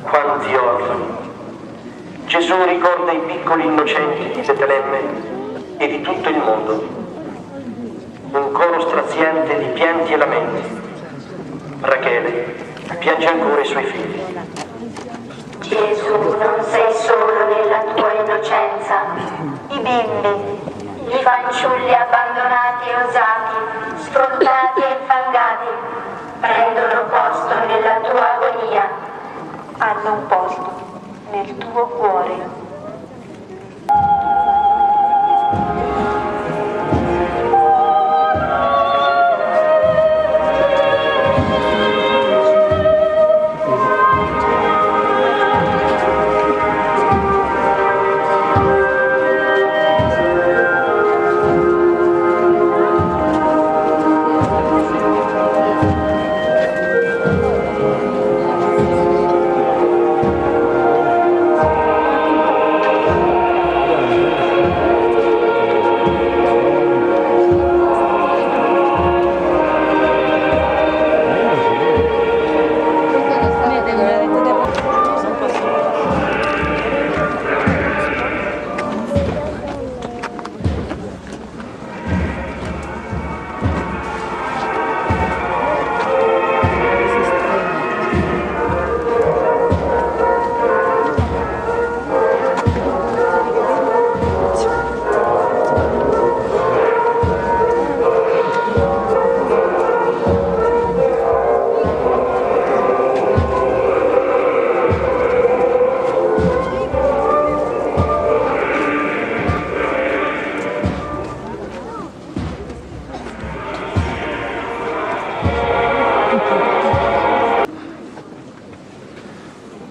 Quanti orfani. Gesù ricorda i piccoli innocenti di Betlemme e di tutto il mondo. Un coro straziante di pianti e lamenti. Rachele piange ancora i suoi figli. Gesù, non sei solo nella tua innocenza. I bimbi, i fanciulli abbandonati e usati, sfruttati e infangati, prendono posto nella tua agonia. Hanno un posto nel tuo cuore.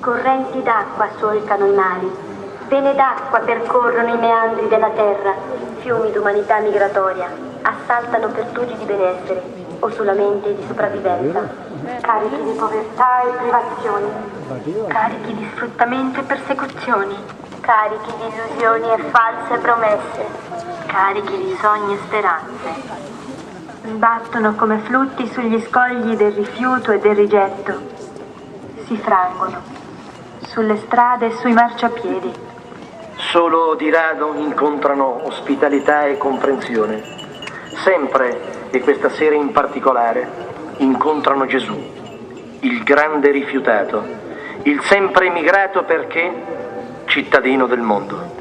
Correnti d'acqua solcano i mari, vene d'acqua percorrono i meandri della terra, fiumi d'umanità migratoria assaltano pertugi di benessere o solamente di sopravvivenza, carichi di povertà e privazioni, carichi di sfruttamento e persecuzioni, carichi di illusioni e false promesse, carichi di sogni e speranze. Sbattono come flutti sugli scogli del rifiuto e del rigetto, si frangono sulle strade e sui marciapiedi. Solo di rado incontrano ospitalità e comprensione. Sempre, e questa sera in particolare, incontrano Gesù, il grande rifiutato, il sempre emigrato perché cittadino del mondo.